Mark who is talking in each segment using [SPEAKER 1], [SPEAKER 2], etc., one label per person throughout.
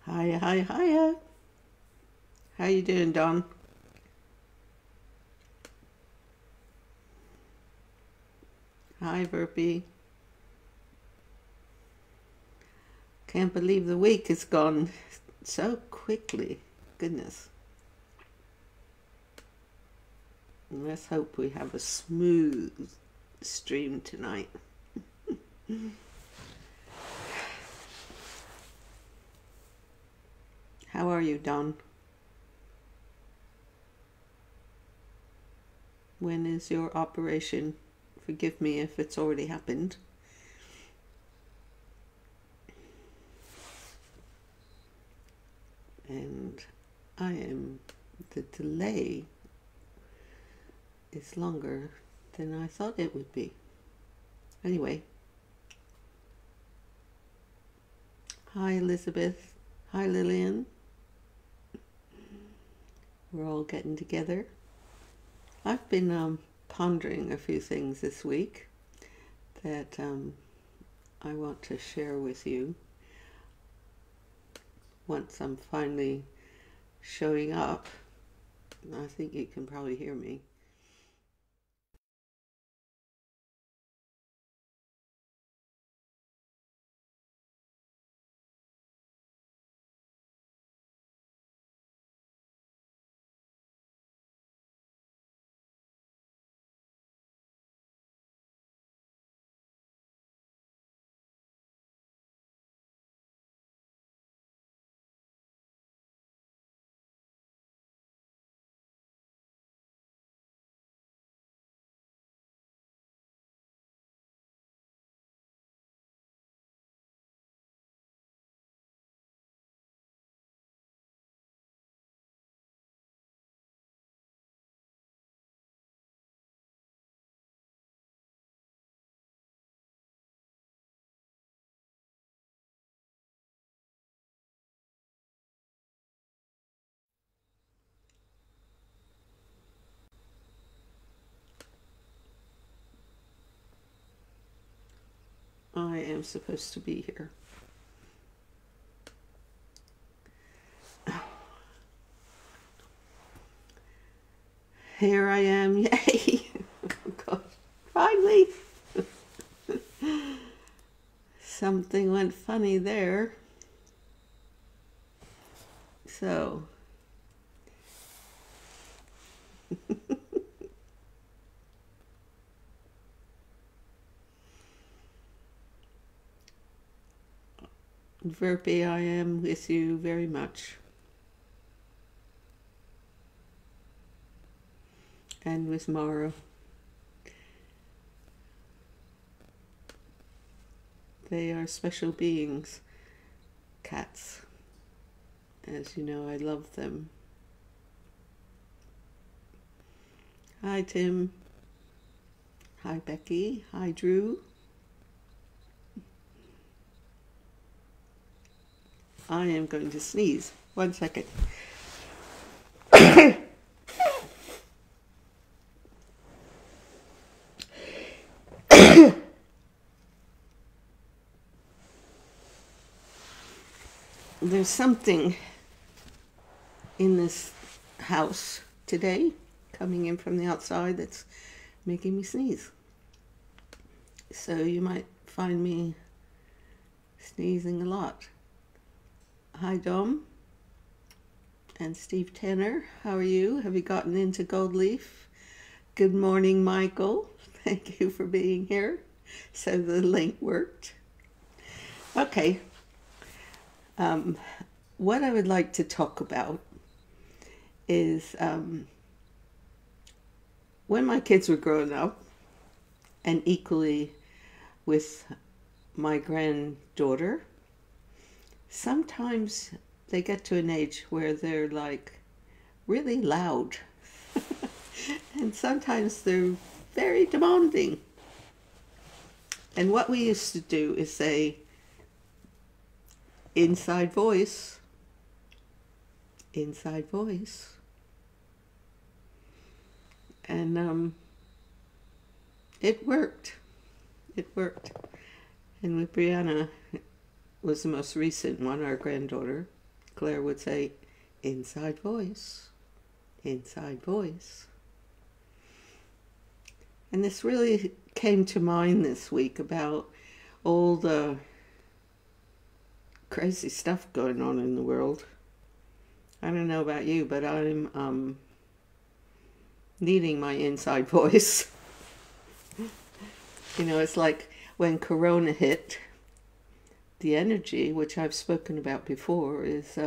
[SPEAKER 1] Hiya, hiya, hiya. How you doing, Don? Hi, Verpy. Can't believe the week is gone so quickly. Goodness. Let's hope we have a smooth stream tonight. How are you, Don? When is your operation? Forgive me if it's already happened. And the delay is longer than I thought it would be. Anyway. Hi, Elizabeth. Hi, Lillian. We're all getting together. I've been pondering a few things this week that I want to share with you once I'm finally showing up. I think you can probably hear me. I am supposed to be here. Here I am, yay! Oh God, finally! Something went funny there. So, Verpy, I am with you very much. And with Mara. They are special beings. Cats. As you know, I love them. Hi, Tim. Hi, Becky. Hi, Drew. I am going to sneeze. 1 second. There's something in this house today coming in from the outside that's making me sneeze. So you might find me sneezing a lot. Hi, Dom. And Steve Tanner, how are you? Have you gotten into Gold Leaf? Good morning, Michael. Thank you for being here. So the link worked. Okay. What I would like to talk about is when my kids were growing up, and equally with my granddaughter, sometimes they get to an age where they're like really loud. And sometimes they're very demanding. And what we used to do is say, inside voice, inside voice. And it worked. It worked. And with Brianna, was the most recent one, our granddaughter, Claire would say, inside voice, inside voice. And this really came to mind this week about all the crazy stuff going on in the world. I don't know about you, but I'm needing my inside voice. You know, it's like when Corona hit, the energy, which I've spoken about before, is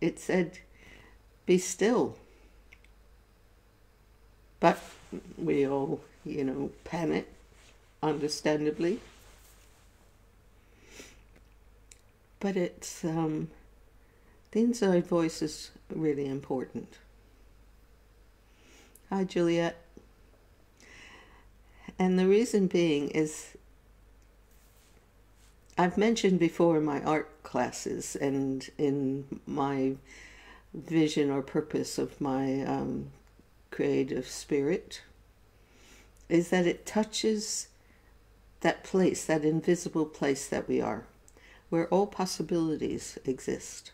[SPEAKER 1] it said, be still. But we all, you know, panic, understandably. But it's, the inside voice is really important. Hi, Juliet. And the reason being is, I've mentioned before in my art classes and in my vision or purpose of my creative spirit, is that it touches that place, that invisible place that we are, where all possibilities exist.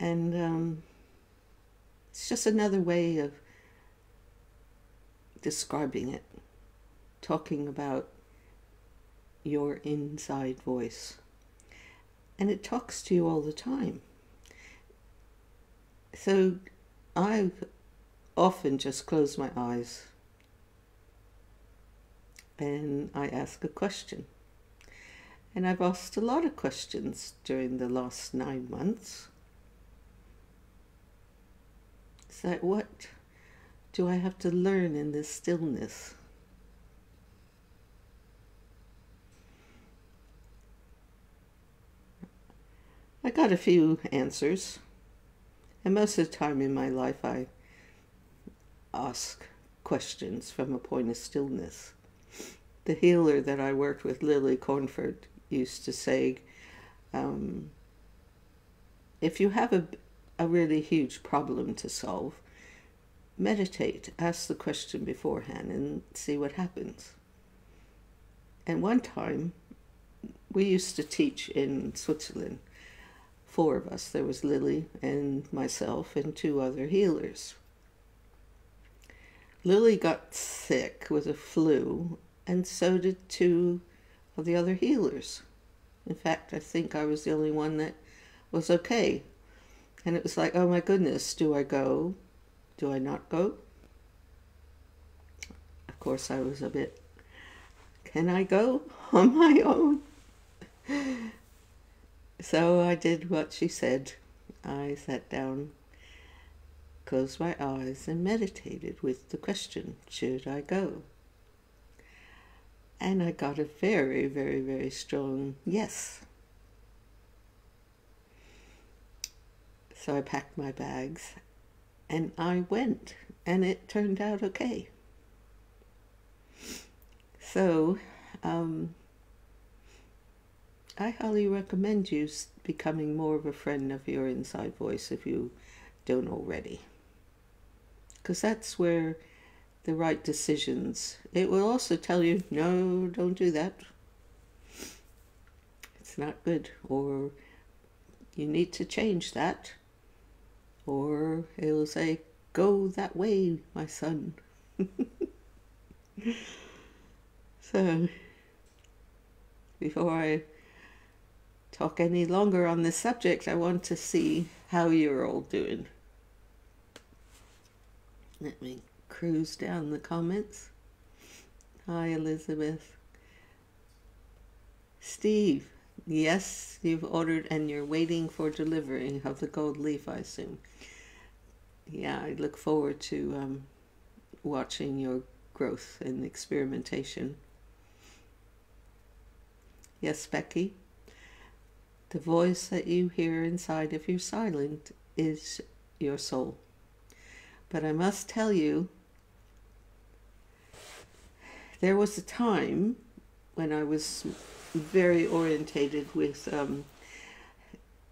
[SPEAKER 1] And it's just another way of describing it, talking about your inside voice. And it talks to you all the time. So I often just close my eyes and I ask a question. And I've asked a lot of questions during the last 9 months. It's like, what do I have to learn in this stillness? I got a few answers, and most of the time in my life I ask questions from a point of stillness. The healer that I worked with, Lily Cornford, used to say, if you have a really huge problem to solve, meditate, ask the question beforehand and see what happens. And one time, we used to teach in Switzerland. 4 of us. There was Lily and myself and 2 other healers. Lily got sick with a flu, and so did 2 of the other healers. In fact, I think I was the only one that was okay. And it was like, oh my goodness, do I go? Do I not go? Of course, I was a bit, can I go on my own? So I did what she said. I sat down, closed my eyes, and meditated with the question, should I go? And I got a very, very, very strong yes. So I packed my bags and I went, and it turned out okay. So, I highly recommend you becoming more of a friend of your inside voice if you don't already. Because that's where the right decisions, it will also tell you, no, don't do that. It's not good, or you need to change that. Or it will say, go that way, my son. So, before I talk any longer on this subject, I want to see how you're all doing. Let me cruise down the comments. Hi, Elizabeth. Steve, yes, you've ordered and you're waiting for delivery of the gold leaf, I assume. Yeah, I look forward to watching your growth and experimentation. Yes, Becky. The voice that you hear inside of your silent is your soul. But I must tell you, there was a time when I was very orientated with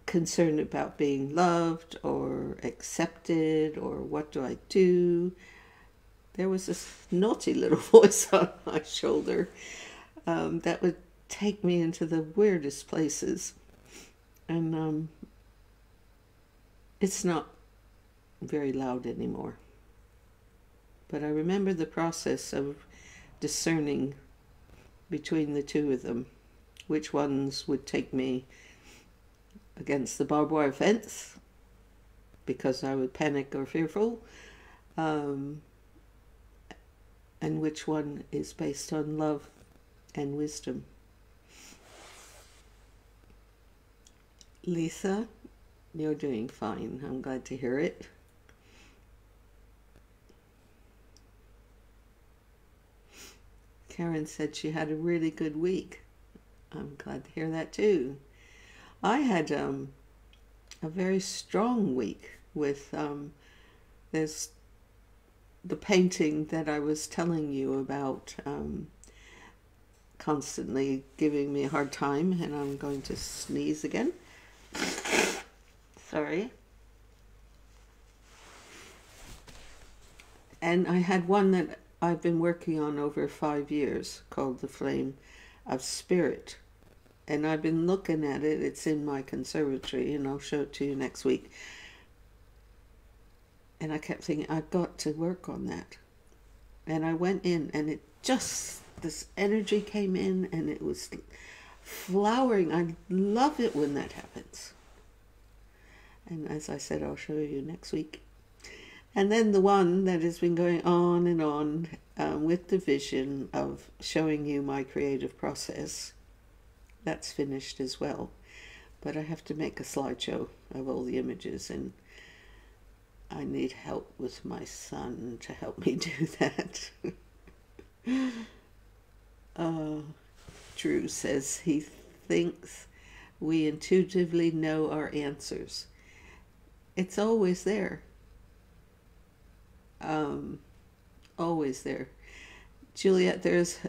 [SPEAKER 1] concern about being loved or accepted or what do I do. There was this naughty little voice on my shoulder that would take me into the weirdest places. And it's not very loud anymore. But I remember the process of discerning between the two of them, which ones would take me against the barbed wire fence because I would panic or fearful, and which one is based on love and wisdom. Lisa, you're doing fine. I'm glad to hear it. Karen said she had a really good week. I'm glad to hear that too. I had a very strong week with there's the painting that I was telling you about, constantly giving me a hard time, and I'm going to sneeze again. Sorry. And I had one that I've been working on over 5 years called The Flame of Spirit. And I've been looking at it. It's in my conservatory, and I'll show it to you next week. And I kept thinking, I've got to work on that. And I went in, and it just, this energy came in, and it was flowering. I love it when that happens. And as I said, I'll show you next week. And then the one that has been going on and on with the vision of showing you my creative process, that's finished as well. But I have to make a slideshow of all the images, and I need help with my son to help me do that. Drew says he thinks we intuitively know our answers. It's always there. Always there. Juliet, there's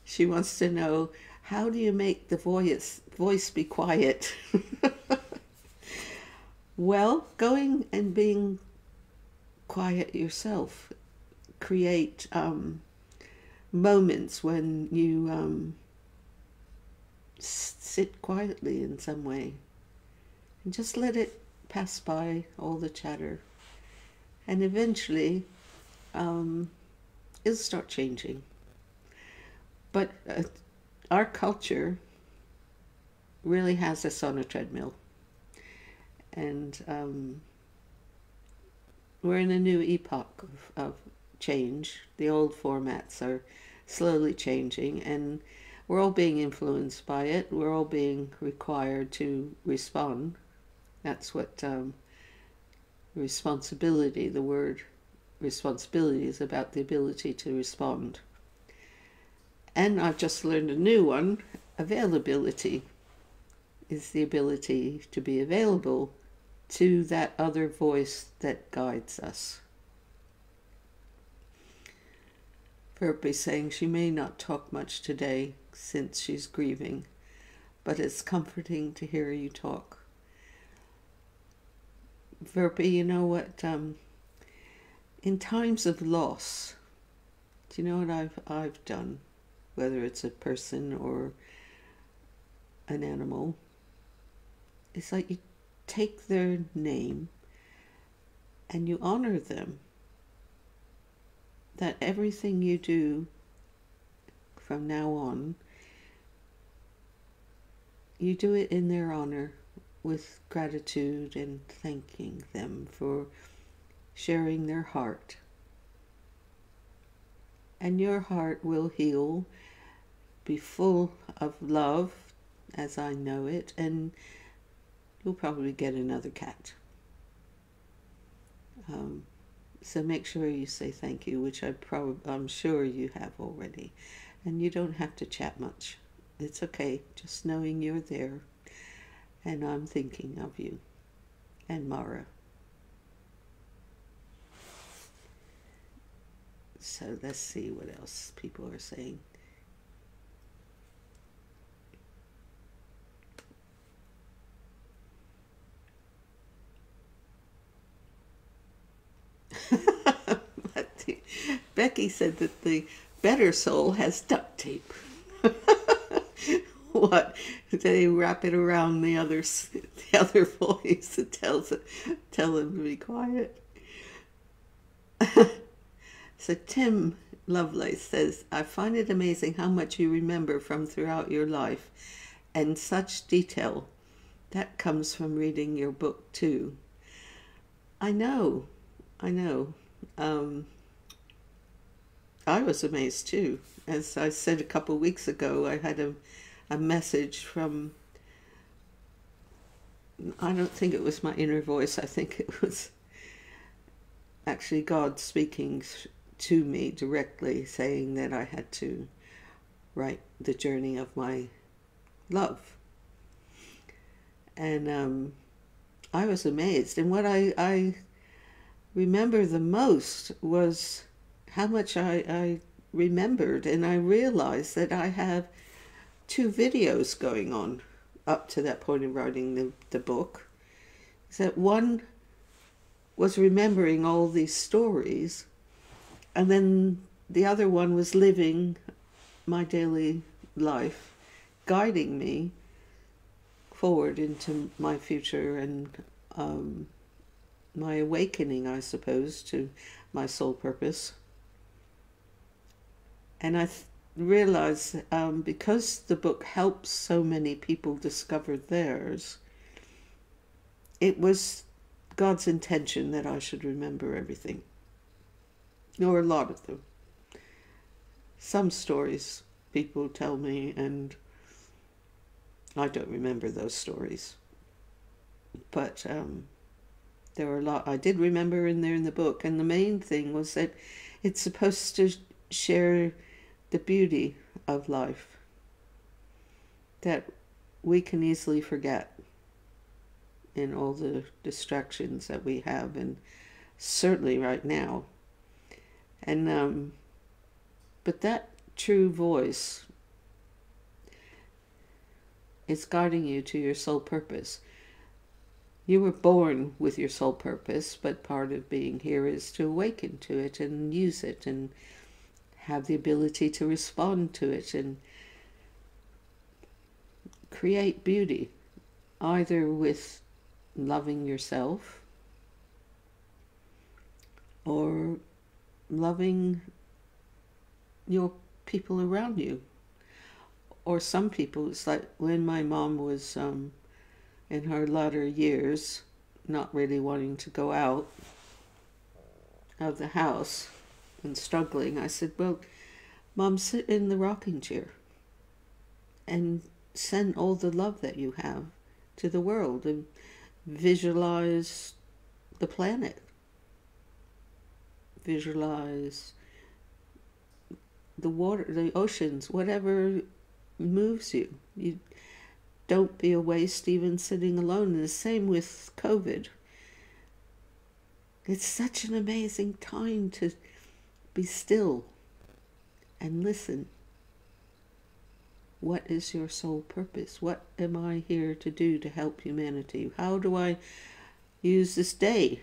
[SPEAKER 1] she wants to know, how do you make the voice be quiet? Well, going and being quiet yourself. Create moments when you sit quietly in some way, and just let it pass by, all the chatter. And eventually, it'll start changing. But our culture really has us on a treadmill. And we're in a new epoch of change. The old formats are slowly changing, and we're all being influenced by it. We're all being required to respond. That's what responsibility, the word responsibility, is about, the ability to respond. And I've just learned a new one. Availability is the ability to be available to that other voice that guides us. Verpe saying she may not talk much today since she's grieving, but it's comforting to hear you talk. Verpe, you know what, in times of loss, do you know what I've done, whether it's a person or an animal? It's like you take their name and you honor them. That everything you do from now on, you do it in their honor, with gratitude and thanking them for sharing their heart. And your heart will heal, be full of love, as I know it, and you'll probably get another cat. So make sure you say thank you, which I'm sure you have already. And you don't have to chat much. It's okay, just knowing you're there. And I'm thinking of you. And Mara. So let's see what else people are saying. Becky said that the better soul has duct tape. What? They wrap it around the other voice that tell him to be quiet. So Tim Lovelace says, I find it amazing how much you remember from throughout your life, and such detail. That comes from reading your book too. I know. I was amazed too. As I said a couple of weeks ago, I had a message from, I don't think it was my inner voice, I think it was actually God speaking to me directly, saying that I had to write the journey of my love. And I was amazed. And what I remember the most was how much I remembered, and I realized that I have 2 videos going on up to that point of writing the book. That one was remembering all these stories, and then the other one was living my daily life, guiding me forward into my future and my awakening, I suppose, to my soul purpose. And I realized because the book helps so many people discover theirs, it was God's intention that I should remember everything, or a lot of them. Some stories people tell me, and I don't remember those stories. But there were a lot I did remember in there in the book, and the main thing was that it's supposed to share the beauty of life that we can easily forget in all the distractions that we have, and certainly right now. And but that true voice is guiding you to your soul purpose. You were born with your soul purpose, but part of being here is to awaken to it and use it and have the ability to respond to it and create beauty, either with loving yourself or loving your people around you. Or some people, it's like when my mom was in her latter years, not really wanting to go out of the house and struggling, I said, well, Mom, sit in the rocking chair and send all the love that you have to the world and visualize the planet. Visualize the water, the oceans, whatever moves you. You don't be a waste even sitting alone. And the same with COVID. It's such an amazing time to be still and listen. What is your soul purpose? What am I here to do to help humanity? How do I use this day?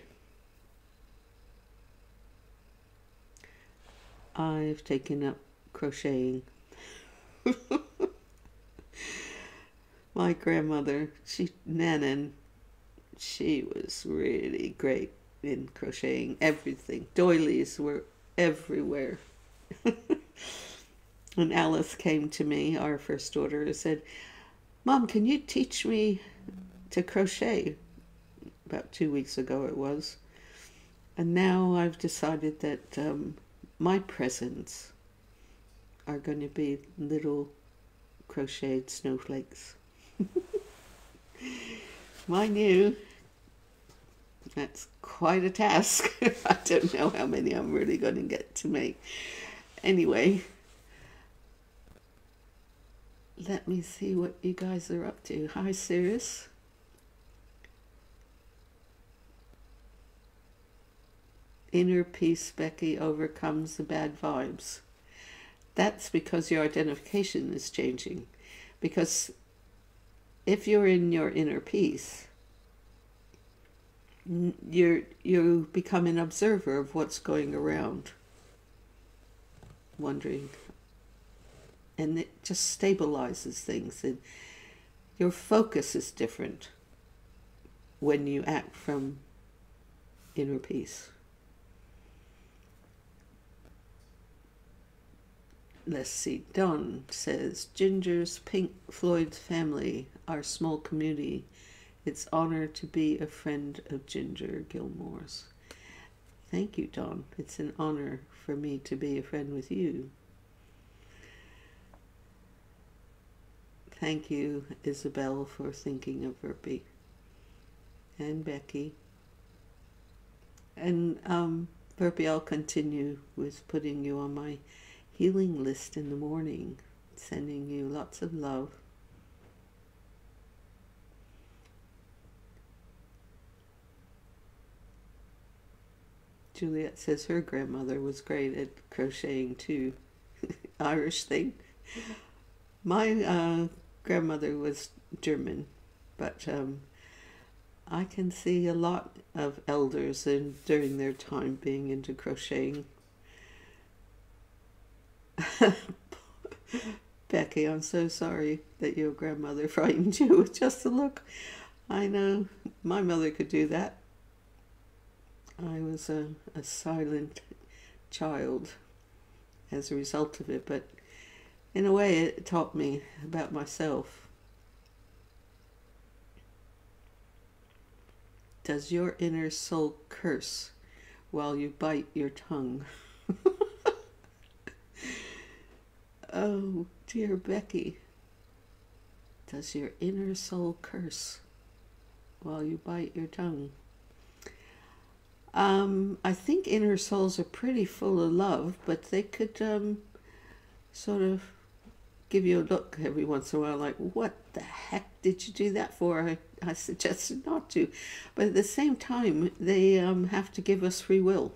[SPEAKER 1] I've taken up crocheting. My grandmother, Nanan, she was really great in crocheting everything. Doilies were everywhere. And Alice came to me, our first daughter, and said, Mom, can you teach me to crochet? About 2 weeks ago it was. And now I've decided that my presents are going to be little crocheted snowflakes. Mind you, that's quite a task. I don't know how many I'm really going to get to make. Anyway, let me see what you guys are up to. Hi, Sirius. Inner peace, Becky, overcomes the bad vibes. That's because your identification is changing. Because if you're in your inner peace, you become an observer of what's going around. wondering, and it just stabilizes things, and your focus is different when you act from inner peace. Let's see. Don says, Ginger's Pink Floyd family, our small community. It's honor to be a friend of Ginger Gilmour's. Thank you, Don. It's an honor for me to be a friend with you. Thank you, Isabel, for thinking of Verpy. And Becky. And Verpy, I'll continue with putting you on my healing list in the morning, sending you lots of love. Juliet says her grandmother was great at crocheting too. Irish thing. My grandmother was German, but I can see a lot of elders during their time being into crocheting. Becky, I'm so sorry that your grandmother frightened you with just a look. I know my mother could do that. I was a silent child as a result of it, but in a way it taught me about myself. Does your inner soul curse while you bite your tongue? Oh, dear Becky. Does your inner soul curse while you bite your tongue? I think inner souls are pretty full of love, but they could sort of give you a look every once in a while like, what the heck did you do that for? I suggested not to. But at the same time, they have to give us free will.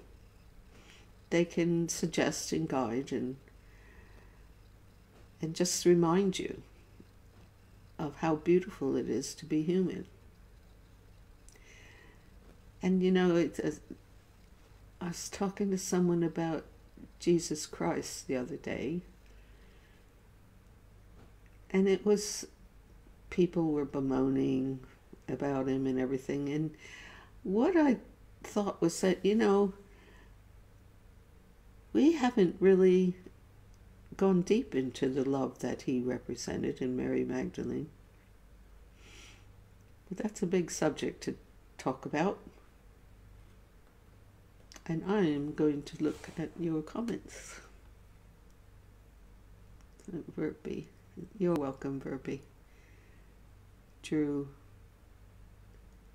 [SPEAKER 1] They can suggest and guide and just remind you of how beautiful it is to be human. And you know, I was talking to someone about Jesus Christ the other day, and it was, people were bemoaning about him and everything, and what I thought was that, you know, we haven't really gone deep into the love that he represented in Mary Magdalene. But that's a big subject to talk about. And I am going to look at your comments. Verpy. You're welcome, Verpy. Drew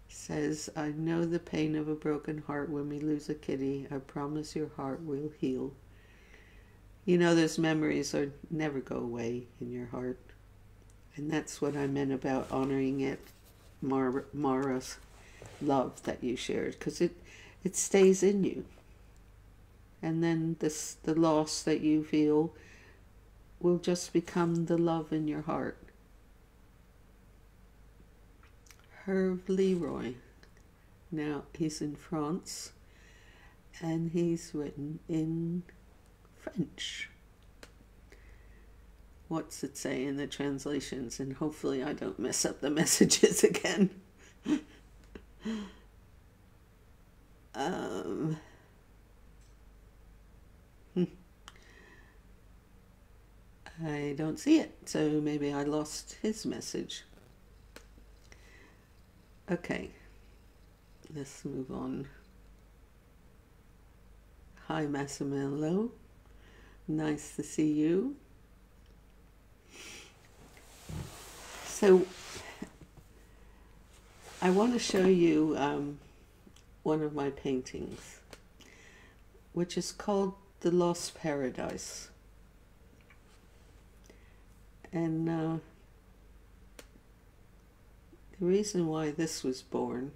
[SPEAKER 1] says, I know the pain of a broken heart when we lose a kitty. I promise your heart will heal. You know, those memories are never go away in your heart. And that's what I meant about honoring it, Mara's love that you shared, because it stays in you. And then the loss that you feel will just become the love in your heart. Herve Leroy. Now, he's in France, and he's written in French. What's it say in the translations? And hopefully I don't mess up the messages again. I don't see it, so maybe I lost his message. Okay, let's move on. Hi, Massimiliano. Nice to see you. So, I want to show you one of my paintings, which is called The Lost Paradise. And the reason why this was born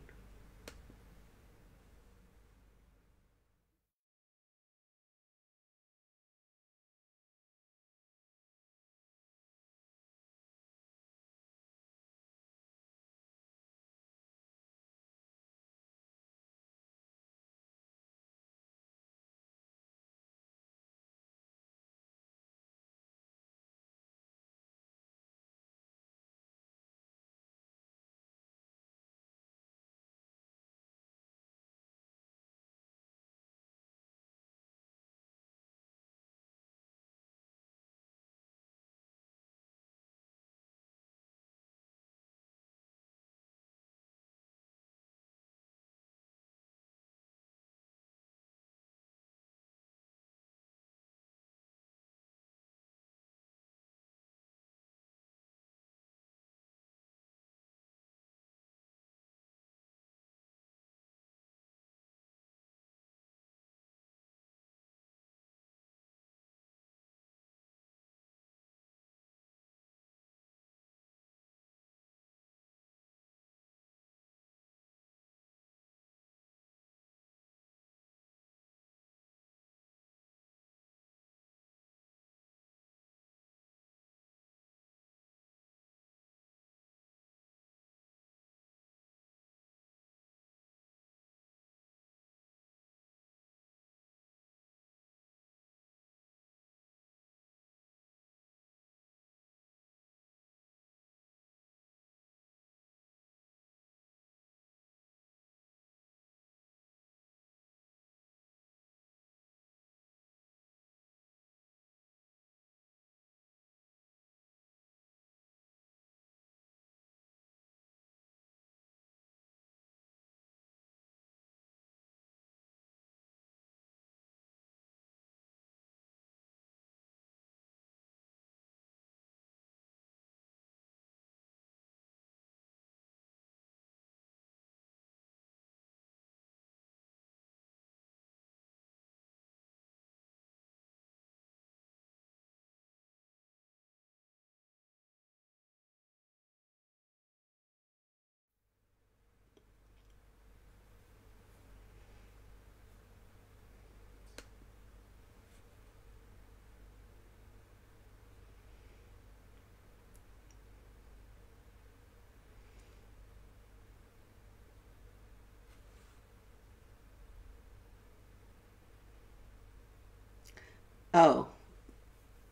[SPEAKER 1] Oh,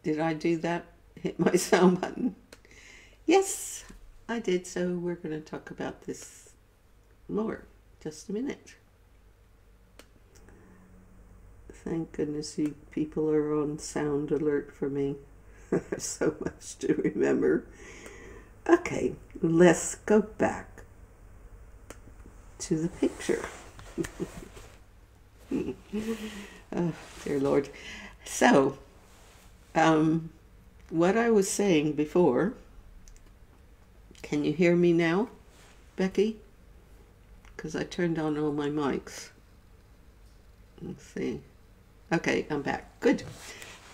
[SPEAKER 1] did I do that? Hit my sound button? Yes, I did. So we're going to talk about this more. Just a minute. Thank goodness you people are on sound alert for me. There's so much to remember. Okay, let's go back to the picture. Oh, dear Lord. So, what I was saying before, can you hear me now, Becky? Because I turned on all my mics. Let's see. Okay, I'm back. Good.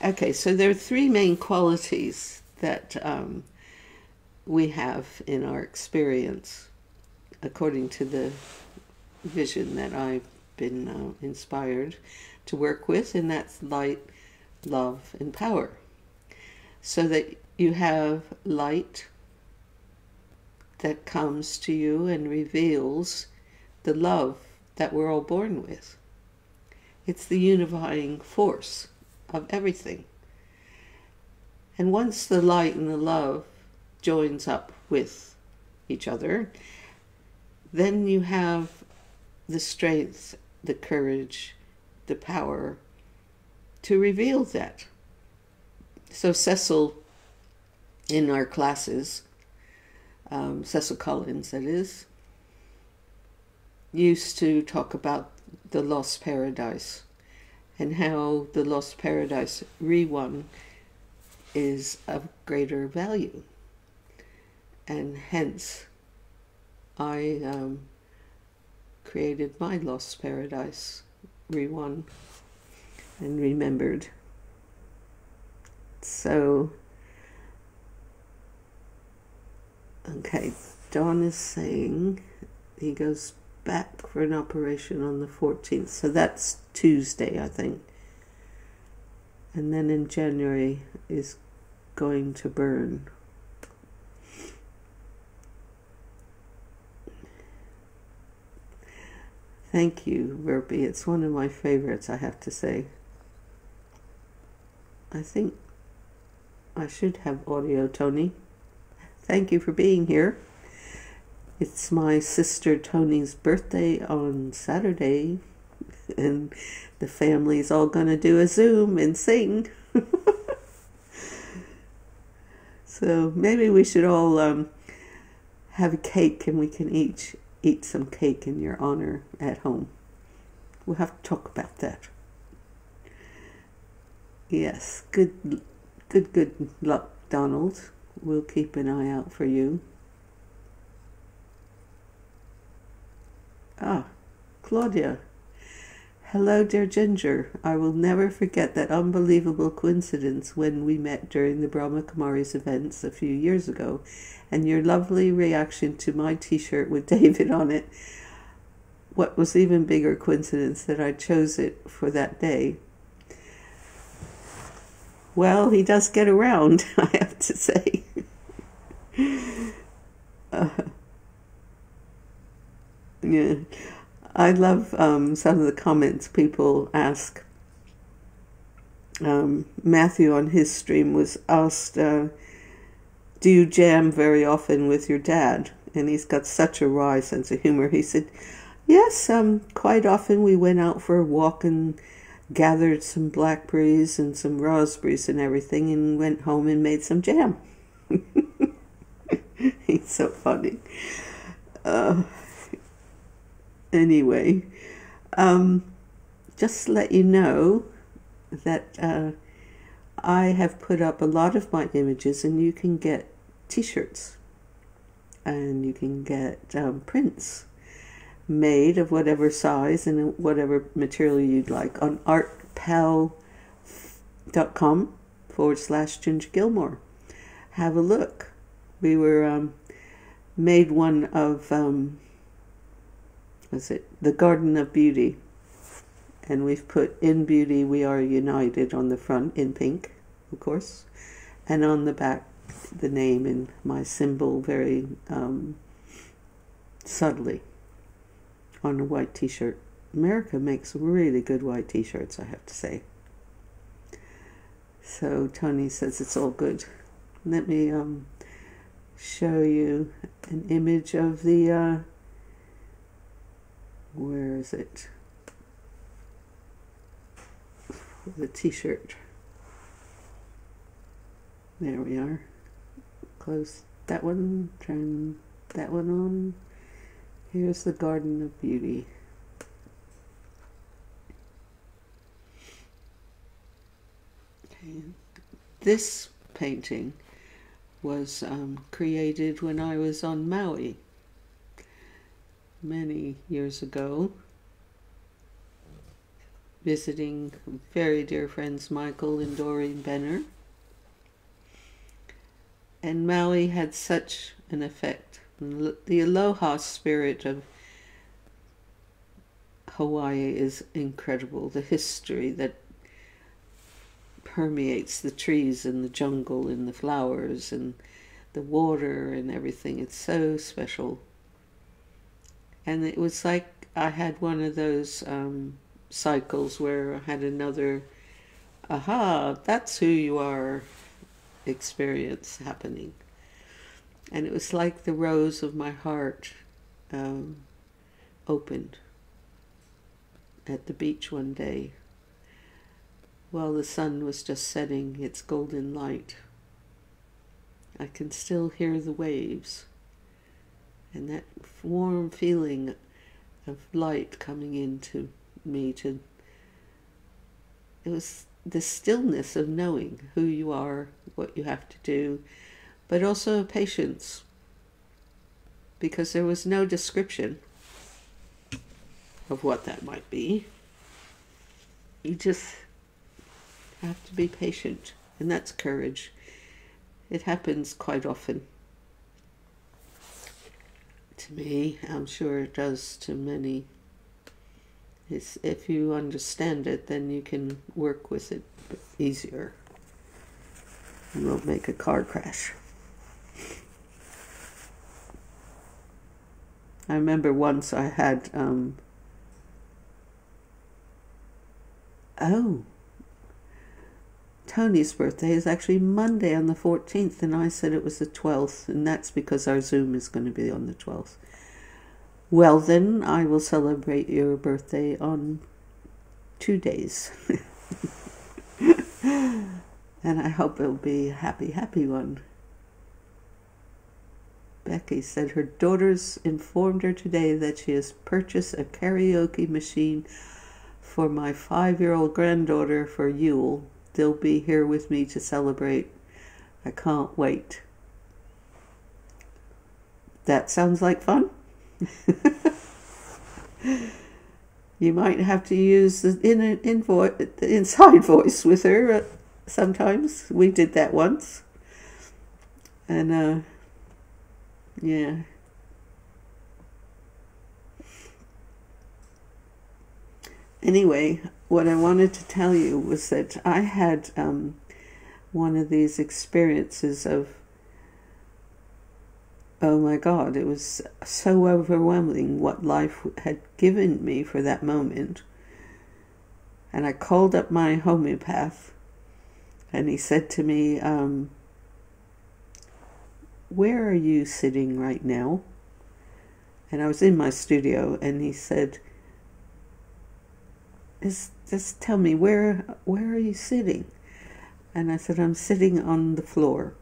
[SPEAKER 1] Okay, so there are three main qualities that we have in our experience, according to the vision that I've been inspired to work with, and that's light, love, and power. So that you have light that comes to you and reveals the love that we're all born with. It's the unifying force of everything. And once the light and the love joins up with each other, then you have the strength, the courage, the power to reveal that. So Cecil, in our classes, Cecil Collins that is, used to talk about the lost paradise and how the lost paradise re-won is of greater value. And hence, I created my lost paradise, re-won and remembered. So, okay, Don is saying he goes back for an operation on the 14th. So that's Tuesday, I think. And then in January is going to burn. Thank you, Verby. It's one of my favorites, I have to say. I think I should have audio, Tony. Thank you for being here. It's my sister Tony's birthday on Saturday, and the family's all going to do a Zoom and sing. So maybe we should all have a cake, and we can each eat some cake in your honor at home. We'll have to talk about that. Yes, good luck, Donald. We'll keep an eye out for you. Ah, Claudia. Hello, dear Ginger. I will never forget that unbelievable coincidence when we met during the Brahma Kumari's events a few years ago, and your lovely reaction to my t-shirt with David on it. What was even bigger coincidence that I chose it for that day. Well, he does get around, I have to say. Yeah, I love some of the comments people ask. Matthew on his stream was asked, do you jam very often with your dad? And he's got such a wry sense of humor. He said, yes, quite often we went out for a walk and gathered some blackberries and some raspberries and everything, and went home and made some jam. He's so funny. Anyway, just to let you know that I have put up a lot of my images, and you can get t-shirts, and you can get prints made of whatever size and whatever material you'd like on artpal.com/Ginger Gilmour. Have a look. We were made one of the Garden of Beauty, and we've put "In Beauty We Are United" on the front in pink, of course, and on the back the name and my symbol very subtly on a white t-shirt. America makes really good white t-shirts, I have to say. So Tony says it's all good. Let me show you an image of the, where is it? The t-shirt. There we are. Close that one, turn that one on. Here's the Garden of Beauty. Okay. This painting was created when I was on Maui many years ago, visiting very dear friends Michael and Doreen Benner. And Maui had such an effect. The aloha spirit of Hawaii is incredible. The history that permeates the trees and the jungle and the flowers and the water and everything. It's so special. And it was like I had one of those cycles where I had another, aha, that's who you are experience happening. And it was like the rose of my heart opened at the beach one day while the sun was just setting its golden light. I can still hear the waves and that warm feeling of light coming into me. It was the stillness of knowing who you are, what you have to do, but also patience, because there was no description of what that might be. You just have to be patient, and that's courage. It happens quite often to me. I'm sure it does to many. If you understand it, then you can work with it easier. You won't make a car crash. I remember once I had, Tony's birthday is actually Monday on the 14th, and I said it was the 12th, and that's because our Zoom is going to be on the 12th. Well, then I will celebrate your birthday on 2 days. And I hope it'll be a happy, happy one. Becky said her daughters informed her today that she has purchased a karaoke machine for my 5-year-old granddaughter for Yule. They'll be here with me to celebrate. I can't wait. That sounds like fun. You might have to use the inside voice with her sometimes. We did that once. And yeah. Anyway, what I wanted to tell you was that I had one of these experiences of, oh my God, it was so overwhelming what life had given me for that moment. And I called up my homeopath, and he said to me, where are you sitting right now? And I was in my studio, and he said, just tell me, where are you sitting? And I said, I'm sitting on the floor.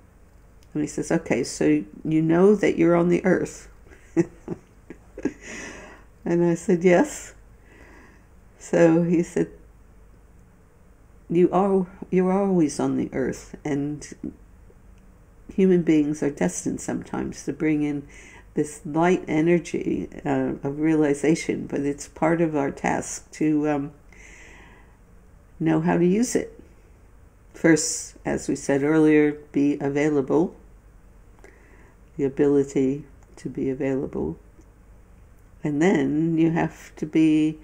[SPEAKER 1] And he says, okay, so you know that you're on the earth? And I said, yes. So he said, you're always on the earth, and human beings are destined sometimes to bring in this light energy of realization, but it's part of our task to know how to use it. First, as we said earlier, be available, the ability to be available. And then you have to be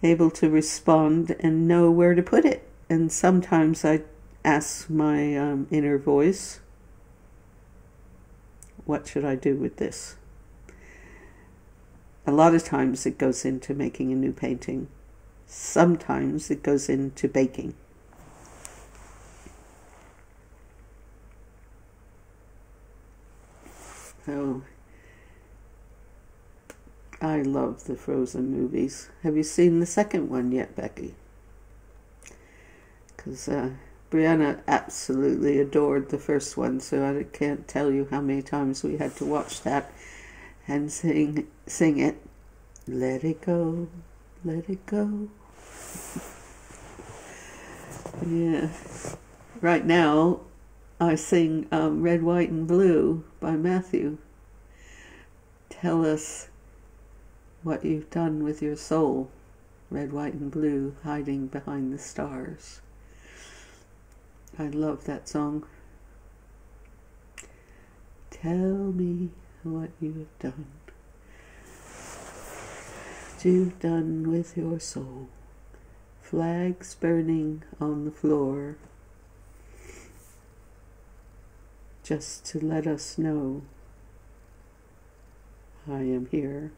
[SPEAKER 1] able to respond and know where to put it. And sometimes I ask my inner voice, what should I do with this? A lot of times it goes into making a new painting. Sometimes it goes into baking. Oh, I love the Frozen movies. Have you seen the second one yet, Becky? Because Brianna absolutely adored the first one, so I can't tell you how many times we had to watch that and sing it. Let it go, let it go. Yeah. Right now, I sing Red, White, and Blue by Matthew. Tell us what you've done with your soul, red, white, and blue, hiding behind the stars. I love that song. Tell me what you've done. What you've done with your soul. Flags burning on the floor. Just to let us know I am here.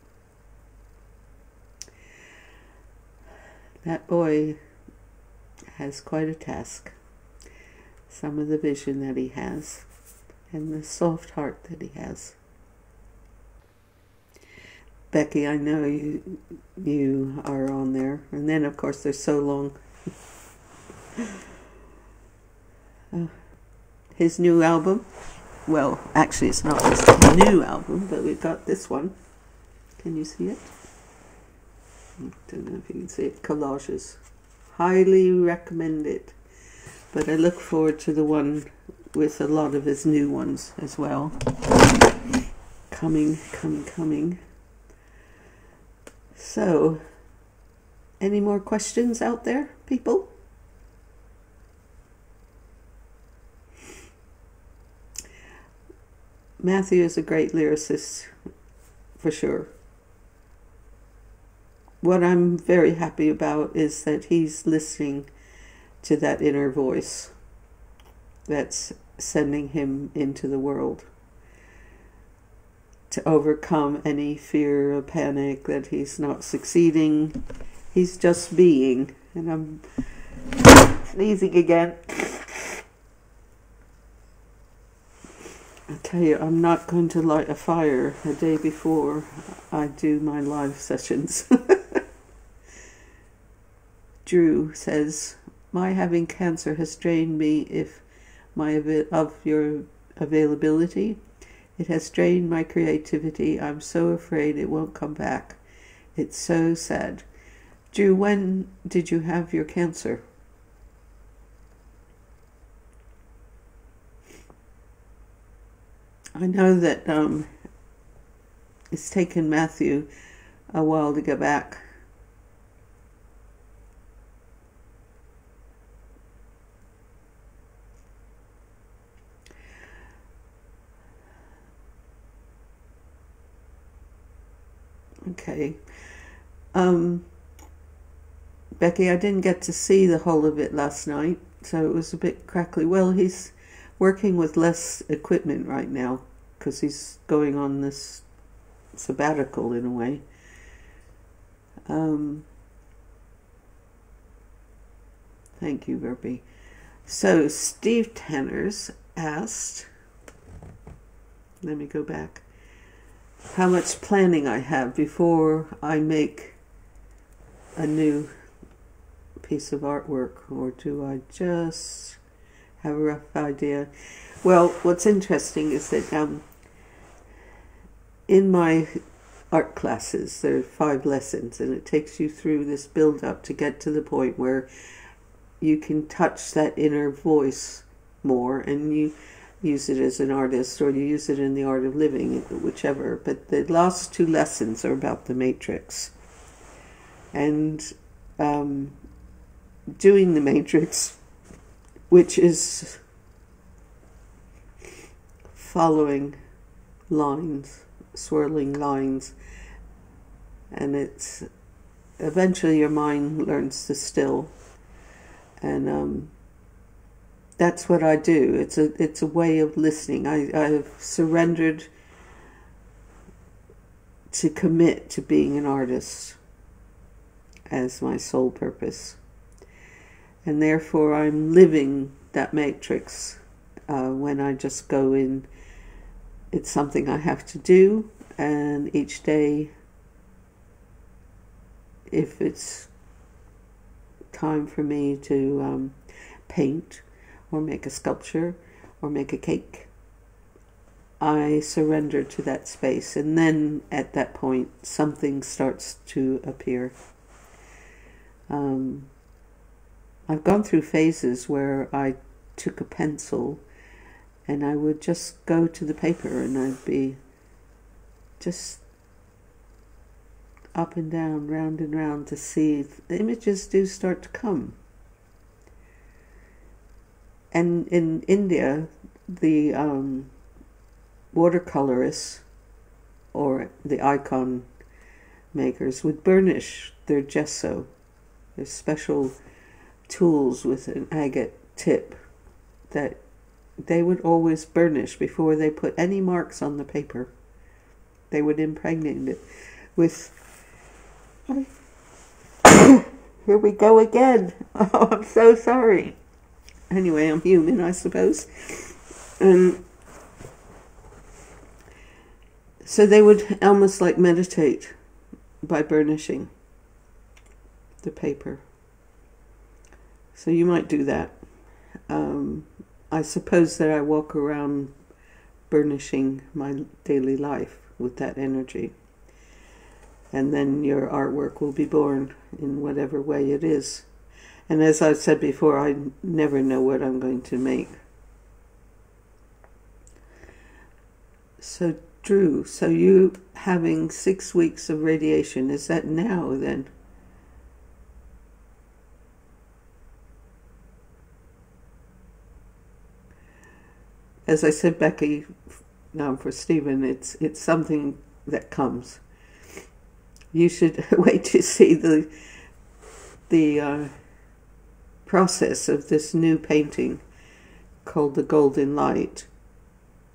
[SPEAKER 1] That boy has quite a task. Some of the vision that he has and the soft heart that he has. Becky, I know you are on there. And then, of course, there's So Long. His new album. Well, actually, it's not his new album, but we've got this one. Can you see it? I don't know if you can see it. Collages. Highly recommend it. But I look forward to the one with a lot of his new ones as well. Coming. So, any more questions out there, people? Matthew is a great lyricist, for sure. What I'm very happy about is that he's listening to that inner voice that's sending him into the world to overcome any fear or panic that he's not succeeding. He's just being. And I'm sneezing again. I tell you, I'm not going to light a fire a day before I do my live sessions. Drew says, my having cancer has drained me of your availability. It has drained my creativity. I'm so afraid it won't come back. It's so sad. Drew, when did you have your cancer? I know that it's taken Matthew a while to get back. Okay. Becky, I didn't get to see the whole of it last night, so it was a bit crackly. Well, he's working with less equipment right now because he's going on this sabbatical in a way. Thank you, Verby. So Steve Tanners asked, let me go back, how much planning I have before I make a new piece of artwork, or do I just have a rough idea? Well, what's interesting is that in my art classes there are 5 lessons, and it takes you through this build-up to get to the point where you can touch that inner voice more, and you use it as an artist, or you use it in the art of living, whichever. But the last 2 lessons are about the matrix. And doing the matrix, which is following lines, swirling lines, and it's eventually your mind learns to still, and that's what I do. It's a way of listening. I've surrendered to commit to being an artist as my sole purpose, and therefore I'm living that matrix when I just go in it's something I have to do, and each day, if it's time for me to paint or make a sculpture or make a cake, I surrender to that space, and then at that point something starts to appear. I've gone through phases where I took a pencil and I would just go to the paper and I'd be just up and down, round and round, to see if the images do start to come. And in India, the watercolorists or the icon makers would burnish their gesso. There's special tools with an agate tip that they would always burnish before they put any marks on the paper. They would impregnate it with... Here we go again. Oh, I'm so sorry. Anyway, I'm human, I suppose. And so they would almost like meditate by burnishing the paper. So you might do that. I suppose that I walk around burnishing my daily life with that energy. And then your artwork will be born in whatever way it is. And as I've said before, I never know what I'm going to make. So Drew, so you having 6 weeks of radiation, is that now then? As I said, Becky, for Stephen, it's something that comes. You should wait to see the process of this new painting called The Golden Light.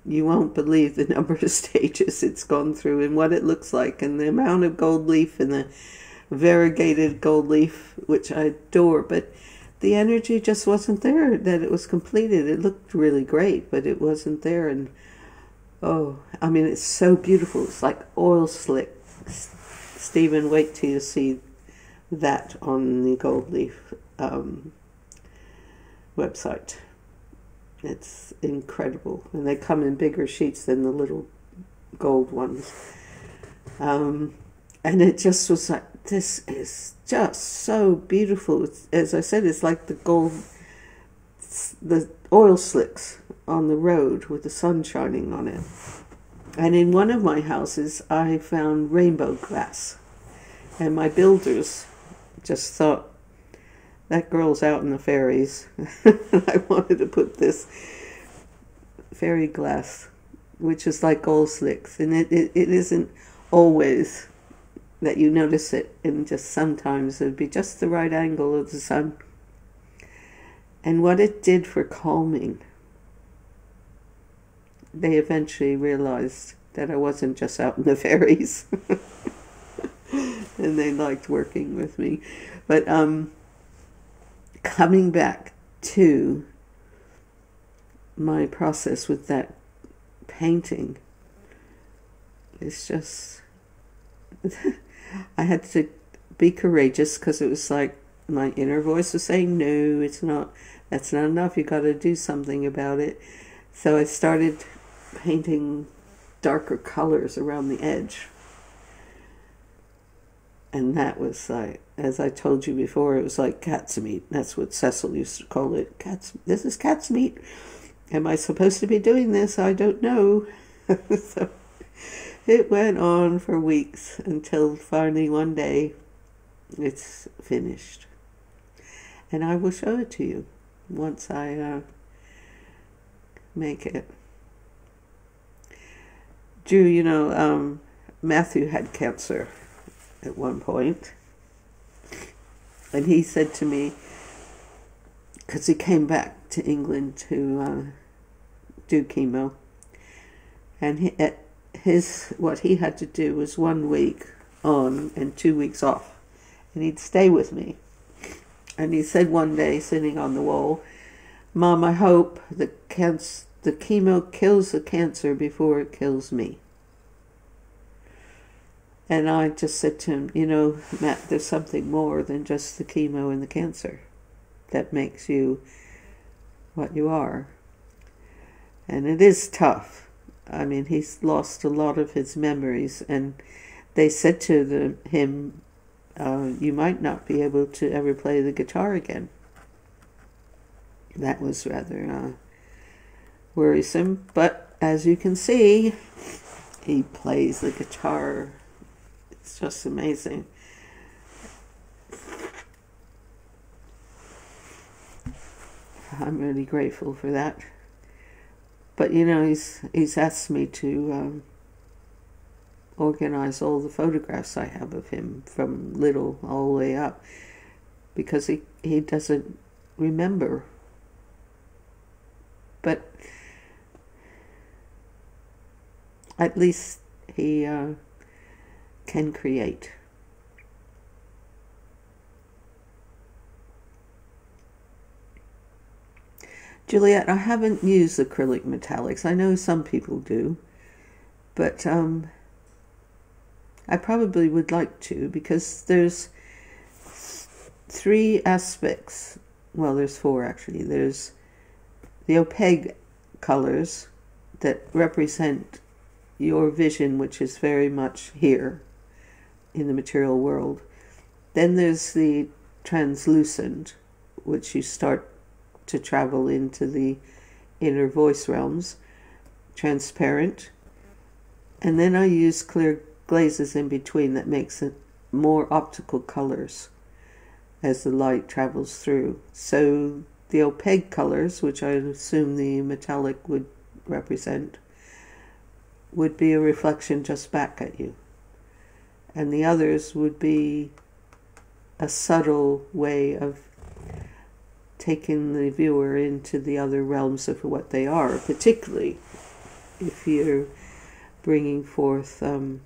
[SPEAKER 1] You won't believe the number of stages it's gone through and what it looks like, and the amount of gold leaf and the variegated gold leaf, which I adore, but the energy just wasn't there that it was completed. It looked really great, but it wasn't there. And oh, I mean, it's so beautiful. It's like oil slick. Stephen, wait till you see that on the Gold Leaf website. It's incredible. And they come in bigger sheets than the little gold ones. And it just was like, this is just so beautiful. It's, as I said, it's like the gold, the oil slicks on the road with the sun shining on it. And in one of my houses, I found rainbow glass. And my builders just thought, that girl's out in the fairies. I wanted to put this fairy glass, which is like gold slicks. And it isn't always that you notice it, and just sometimes it would be just the right angle of the sun. And what it did for calming, they eventually realized that I wasn't just out in the fairies. And they liked working with me. But coming back to my process with that painting, it's just... I had to be courageous, because it was like my inner voice was saying, no, it's not, that's not enough, you got to do something about it. So I started painting darker colors around the edge. And that was like, as I told you before, it was like cat's meat. That's what Cecil used to call it. This is cat's meat. Am I supposed to be doing this? I don't know. So it went on for weeks until finally one day it's finished. And I will show it to you once I make it. Drew, you know, Matthew had cancer at one point. And he said to me, because he came back to England to do chemo, and what he had to do was 1 week on and 2 weeks off, and he'd stay with me. And he said one day, sitting on the wall, Mom, I hope the the chemo kills the cancer before it kills me. And I just said to him, you know, Matt, there's something more than just the chemo and the cancer that makes you what you are. And it is tough. I mean, he's lost a lot of his memories, and they said to him, you might not be able to ever play the guitar again. That was rather worrisome, but as you can see, he plays the guitar. It's just amazing. I'm really grateful for that. But you know, he's asked me to organize all the photographs I have of him from little all the way up, because he doesn't remember. But at least he can create. Juliet, I haven't used acrylic metallics. I know some people do, but I probably would like to, because there's 3 aspects. Well, there's 4 actually. There's the opaque colors that represent your vision, which is very much here in the material world. Then there's the translucent, which you start to travel into the inner voice realms, transparent, and then I use clear glazes in between that makes it more optical colors as the light travels through. So the opaque colors, which I assume the metallic would represent, would be a reflection just back at you, and the others would be a subtle way of taking the viewer into the other realms of what they are, particularly if you're bringing forth a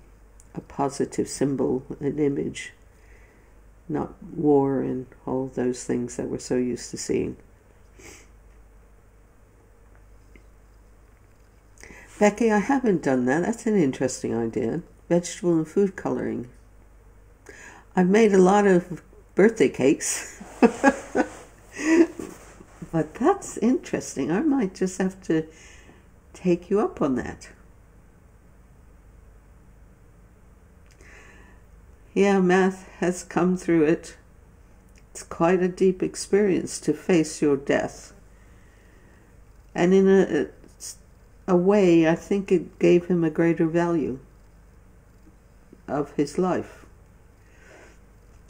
[SPEAKER 1] positive symbol, an image, not war and all those things that we're so used to seeing. Becky, I haven't done that. That's an interesting idea. Vegetable and food coloring. I've made a lot of birthday cakes. But that's interesting. I might just have to take you up on that. Yeah, math has come through it. It's quite a deep experience to face your death. And in a way, I think it gave him a greater value of his life.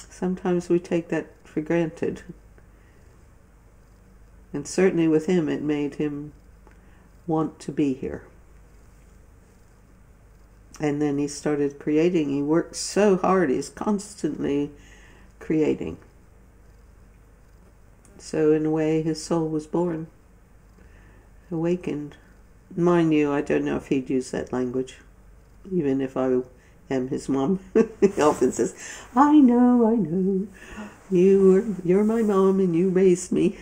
[SPEAKER 1] Sometimes we take that for granted. And certainly with him, it made him want to be here. And then he started creating. He worked so hard. He's constantly creating. So in a way, his soul was born, awakened. Mind you, I don't know if he'd use that language, even if I am his mom. He often says, I know, you're my mom and you raised me.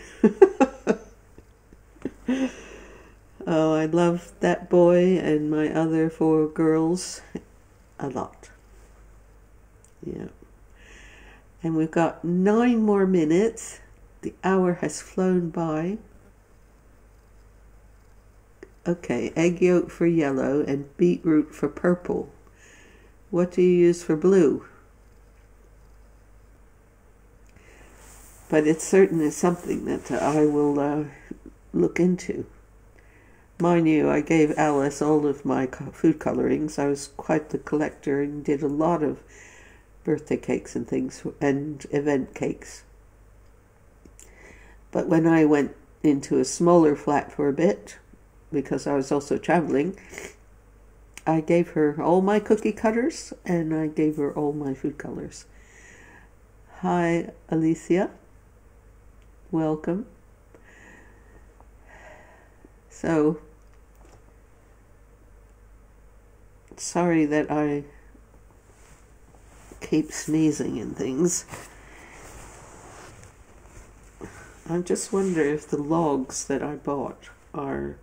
[SPEAKER 1] Oh, I love that boy and my other 4 girls a lot. Yeah. And we've got 9 more minutes. The hour has flown by. Okay, egg yolk for yellow and beetroot for purple. What do you use for blue? But it's certainly something that I will look into. Mind you, I gave Alice all of my food colorings. I was quite the collector and did a lot of birthday cakes and things, and event cakes. But when I went into a smaller flat for a bit, because I was also traveling, I gave her all my cookie cutters and I gave her all my food colors. Hi, Alicia. Welcome. So, sorry that I keep sneezing and things. I just wonder if the logs that I bought are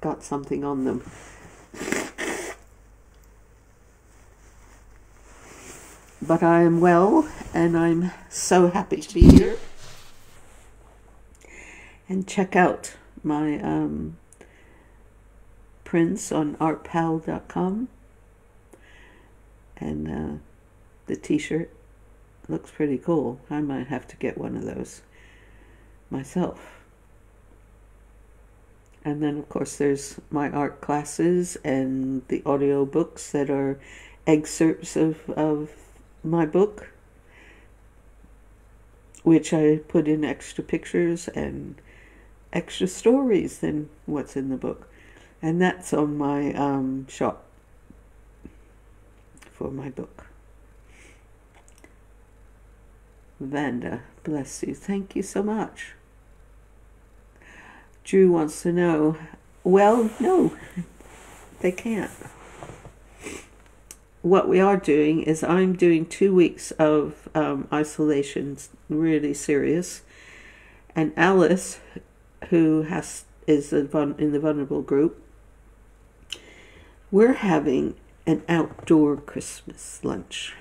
[SPEAKER 1] got something on them. But I am well, and I'm so happy to be here. And check out my prints on artpal.com. And the t-shirt looks pretty cool. I might have to get one of those myself. And then, of course, there's my art classes and the audio books that are excerpts of my book, which I put in extra pictures and extra stories than what's in the book. And that's on my shop for my book. Vanda, bless you. Thank you so much. Drew wants to know, well, no, they can't. What we are doing is I'm doing 2 weeks of isolation, really serious. And Alice, who is in the vulnerable group, we're having an outdoor Christmas lunch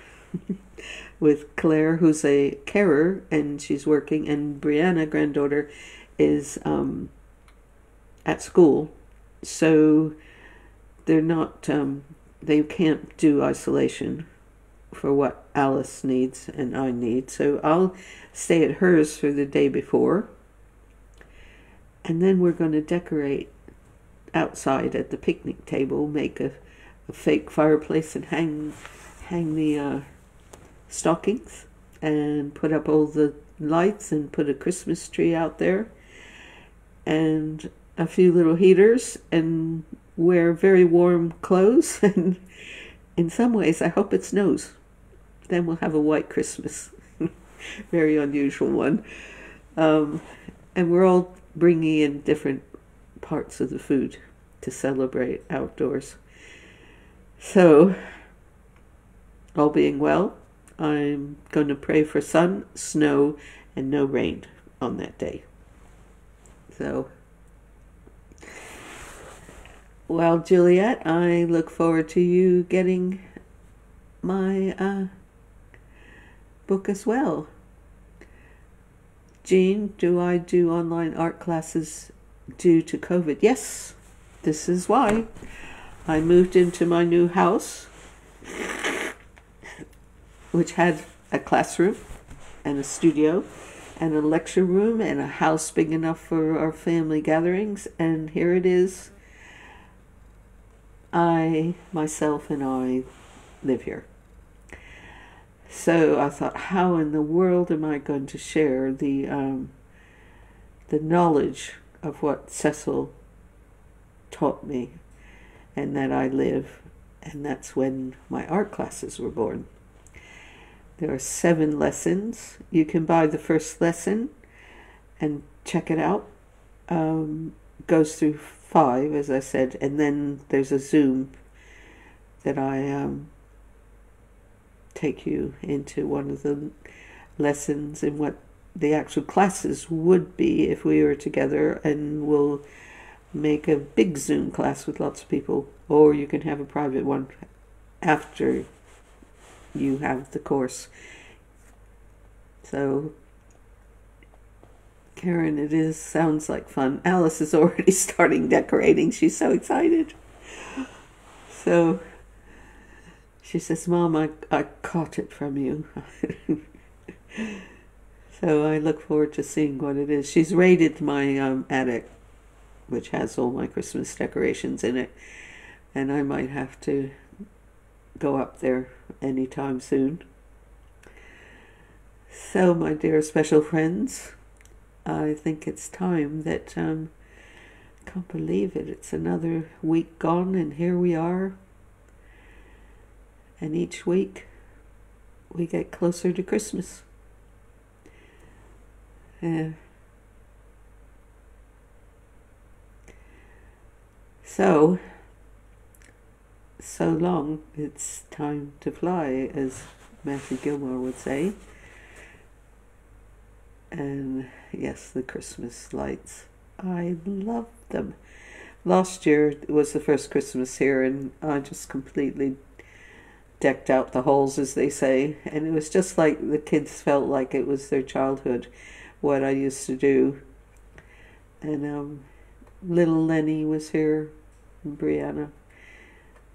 [SPEAKER 1] with Claire, who's a carer, and she's working, and Brianna, granddaughter, is at school, so they're not, they can't do isolation for what Alice needs and I need, so I'll stay at hers for the day before, and then we're going to decorate outside at the picnic table, make a fake fireplace and hang the stockings and put up all the lights and put a Christmas tree out there and a few little heaters and wear very warm clothes. And in some ways I hope it snows. Then we'll have a white Christmas. Very unusual one. And we're all bringing in different parts of the food to celebrate outdoors. So, all being well, I'm going to pray for sun, snow, and no rain on that day. So, well, Juliet, I look forward to you getting my book as well. Jean, do I do online art classes due to COVID? Yes, this is why. I moved into my new house, which had a classroom and a studio and a lecture room and a house big enough for our family gatherings. And here it is. Myself and I live here. So I thought, how in the world am I going to share the knowledge of what Cecil taught me and that I live? And that's when my art classes were born. There are 7 lessons. You can buy the first lesson and check it out. Goes through 5, as I said, and then there's a Zoom that I take you into one of the lessons and what the actual classes would be if we were together, and we'll make a big Zoom class with lots of people, or you can have a private one after you have the course. So, Karen, it sounds like fun. Alice is already starting decorating. She's so excited. So, she says, Mom, I caught it from you. So I look forward to seeing what it is. She's raided my attic, which has all my Christmas decorations in it. And I might have to go up there anytime soon. So, my dear special friends, I think it's time that, can't believe it, it's another week gone, and here we are. And each week we get closer to Christmas. So long, it's time to fly, as Matthew Gilmour would say. And yes, the Christmas lights, I love them. Last year was the first Christmas here, and I just completely decked out the halls, as they say, and it was just like the kids felt like it was their childhood, what I used to do. And little Lenny was here, and Brianna,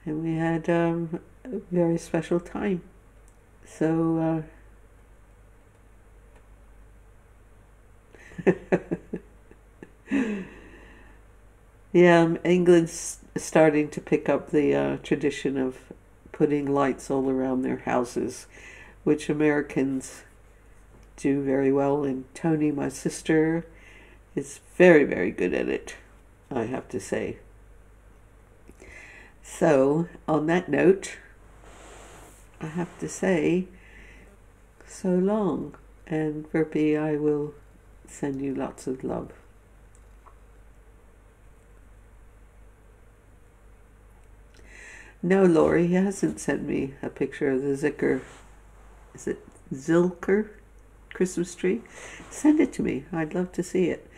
[SPEAKER 1] and we had a very special time. So yeah, England's starting to pick up the tradition of putting lights all around their houses, which Americans do very well. And Tony, my sister, is very, very good at it, I have to say. So, on that note, I have to say, so long. And Verpy, I will send you lots of love. No, Laurie, he hasn't sent me a picture of the Zicker. Is it Zilker Christmas tree? Send it to me. I'd love to see it.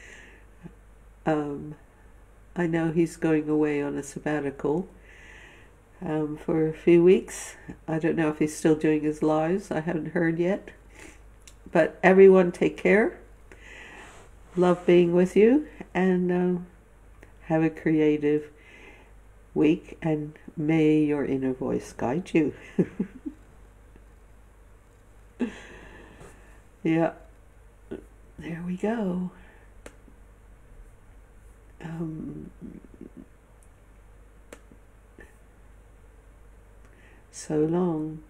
[SPEAKER 1] I know he's going away on a sabbatical for a few weeks. I don't know if he's still doing his lives. I haven't heard yet. But everyone take care. Love being with you, and have a creative week, and may your inner voice guide you. Yeah, there we go. So long.